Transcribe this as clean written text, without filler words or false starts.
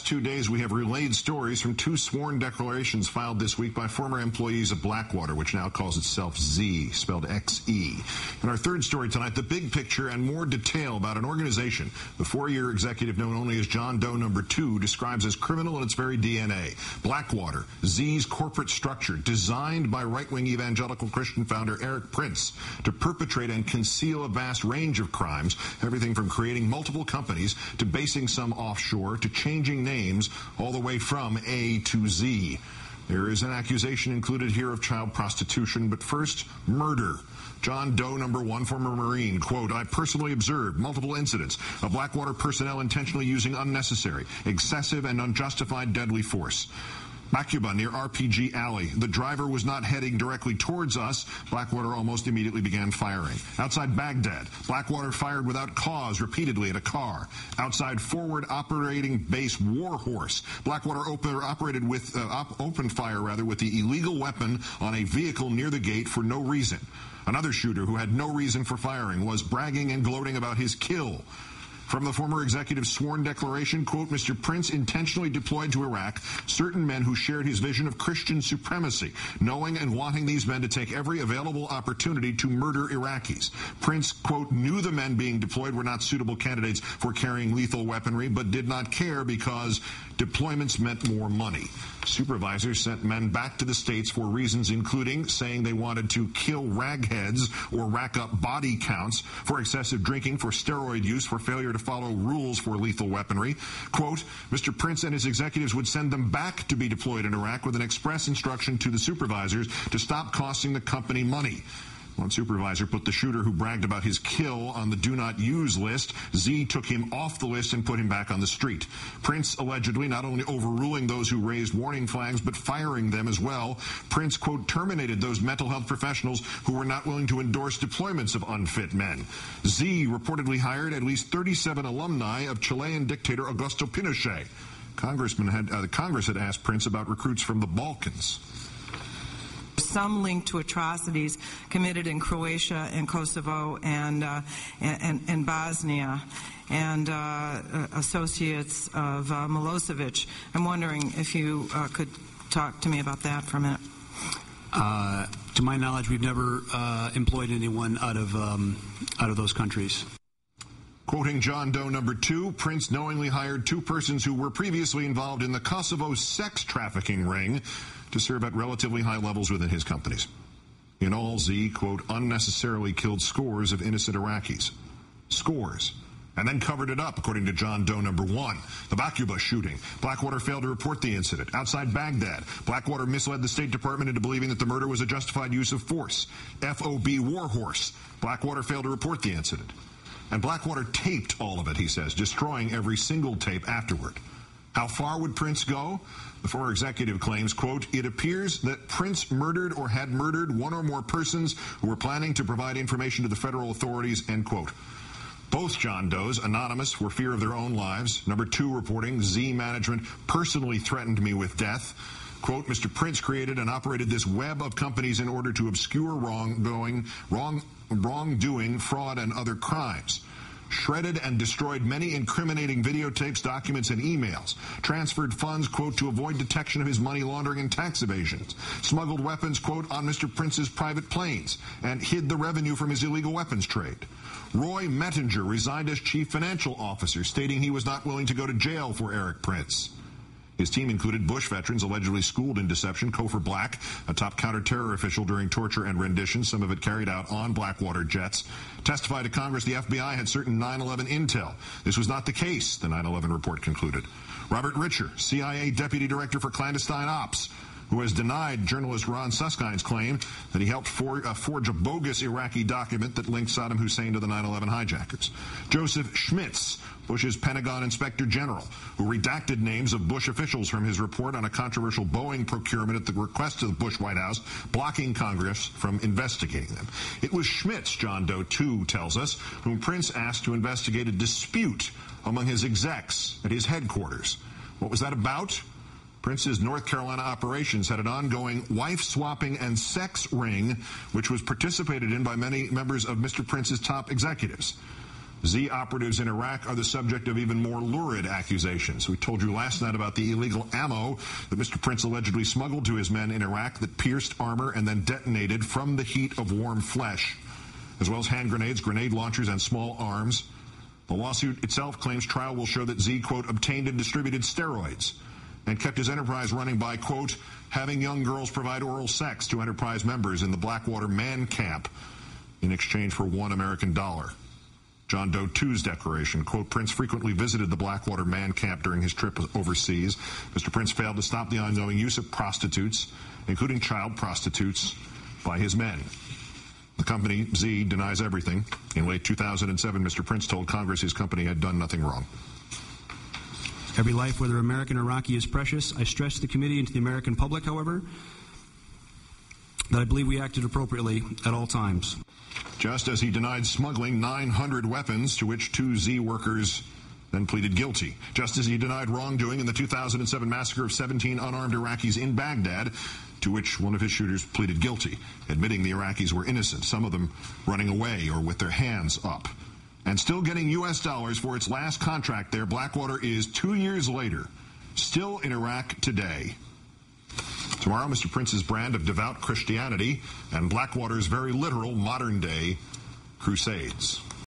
past 2 days, we have relayed stories from 2 sworn declarations filed this week by former employees of Blackwater, which now calls itself Z, spelled X-E. In our third story tonight, the big picture and more detail about an organization the 4-year executive known only as John Doe No. 2 describes as criminal in its very DNA. Blackwater, Z's corporate structure, designed by right-wing evangelical Christian founder Erik Prince to perpetrate and conceal a vast range of crimes, everything from creating multiple companies to basing some offshore to changing names all the way from A to Z. There is an accusation included here of child prostitution, but first, murder. John Doe No. 1, former Marine, quote, I personally observed multiple incidents of Blackwater personnel intentionally using unnecessary, excessive, and unjustified deadly force. Bakuba near RPG Alley. The driver was not heading directly towards us. Blackwater almost immediately began firing. Outside Baghdad, Blackwater fired without cause repeatedly at a car. Outside forward operating base Warhorse, Blackwater opened fire with the illegal weapon on a vehicle near the gate for no reason. Another shooter who had no reason for firing was bragging and gloating about his kill. From the former executive's sworn declaration, quote, Mr. Prince intentionally deployed to Iraq certain men who shared his vision of Christian supremacy, knowing and wanting these men to take every available opportunity to murder Iraqis. Prince, quote, knew the men being deployed were not suitable candidates for carrying lethal weaponry, but did not care because deployments meant more money. Supervisors sent men back to the States for reasons including saying they wanted to kill ragheads or rack up body counts, for excessive drinking, for steroid use, for failure to follow rules for lethal weaponry. Quote, Mr. Prince and his executives would send them back to be deployed in Iraq with an express instruction to the supervisors to stop costing the company money. One supervisor put the shooter who bragged about his kill on the do not use list. Z took him off the list and put him back on the street. Prince allegedly not only overruling those who raised warning flags, but firing them as well. Prince, quote, terminated those mental health professionals who were not willing to endorse deployments of unfit men. Z reportedly hired at least 37 alumni of Chilean dictator Augusto Pinochet. Congress had asked Prince about recruits from the Balkans. Some link to atrocities committed in Croatia and Kosovo and Bosnia, and associates of Milosevic. I'm wondering if you could talk to me about that for a minute. To my knowledge, we've never employed anyone out of those countries. Quoting John Doe No. 2, Prince knowingly hired 2 persons who were previously involved in the Kosovo sex trafficking ring to serve at relatively high levels within his companies. In all, Z, quote, unnecessarily killed scores of innocent Iraqis. Scores. And then covered it up, according to John Doe No. 1. The Bakuba shooting. Blackwater failed to report the incident. Outside Baghdad, Blackwater misled the State Department into believing that the murder was a justified use of force. FOB Warhorse. Blackwater failed to report the incident. And Blackwater taped all of it, he says, destroying every single tape afterward. How far would Prince go? The former executive claims, quote, it appears that Prince murdered or had murdered 1 or more persons who were planning to provide information to the federal authorities, end quote. Both John Does, anonymous for fear of their own lives. Number 2 reporting, Z management personally threatened me with death. Quote, Mr. Prince created and operated this web of companies in order to obscure wrongdoing, fraud, and other crimes. Shredded and destroyed many incriminating videotapes, documents, and emails. Transferred funds, quote, to avoid detection of his money laundering and tax evasions. Smuggled weapons, quote, on Mr. Prince's private planes. And hid the revenue from his illegal weapons trade. Roy Mettinger resigned as chief financial officer, stating he was not willing to go to jail for Erik Prince. His team included Bush veterans allegedly schooled in deception, Cofer Black, a top counterterror official during torture and rendition, some of it carried out on Blackwater jets. Testified to Congress the FBI had certain 9/11 intel. This was not the case, the 9/11 report concluded. Robert Richer, CIA Deputy Director for Clandestine Ops, who has denied journalist Ron Suskind's claim that he helped forge a bogus Iraqi document that linked Saddam Hussein to the 9/11 hijackers. Joseph Schmitz, Bush's Pentagon Inspector General, who redacted names of Bush officials from his report on a controversial Boeing procurement at the request of the Bush White House, blocking Congress from investigating them. It was Schmitz, John Doe 2 tells us, whom Prince asked to investigate a dispute among his execs at his headquarters. What was that about? Prince's North Carolina operations had an ongoing wife-swapping and sex ring, which was participated in by many members of Mr. Prince's top executives. Z operatives in Iraq are the subject of even more lurid accusations. We told you last night about the illegal ammo that Mr. Prince allegedly smuggled to his men in Iraq that pierced armor and then detonated from the heat of warm flesh, as well as hand grenades, grenade launchers, and small arms. The lawsuit itself claims trial will show that Z, quote, obtained and distributed steroids and kept his enterprise running by, quote, having young girls provide oral sex to enterprise members in the Blackwater man camp in exchange for $1 American. John Doe 2's declaration, quote, Prince frequently visited the Blackwater man camp during his trip overseas. Mr. Prince failed to stop the ongoing use of prostitutes, including child prostitutes, by his men. The company, Z, denies everything. In late 2007, Mr. Prince told Congress his company had done nothing wrong. Every life, whether American or Iraqi, is precious. I stress to the committee and to the American public, however, that I believe we acted appropriately at all times. Just as he denied smuggling 900 weapons, to which 2 Z workers then pleaded guilty. Just as he denied wrongdoing in the 2007 massacre of 17 unarmed Iraqis in Baghdad, to which one of his shooters pleaded guilty, admitting the Iraqis were innocent, some of them running away or with their hands up. And still getting U.S. dollars for its last contract there, Blackwater is 2 years later, still in Iraq today. Tomorrow, Mr. Prince's brand of devout Christianity and Blackwater's very literal modern-day crusades.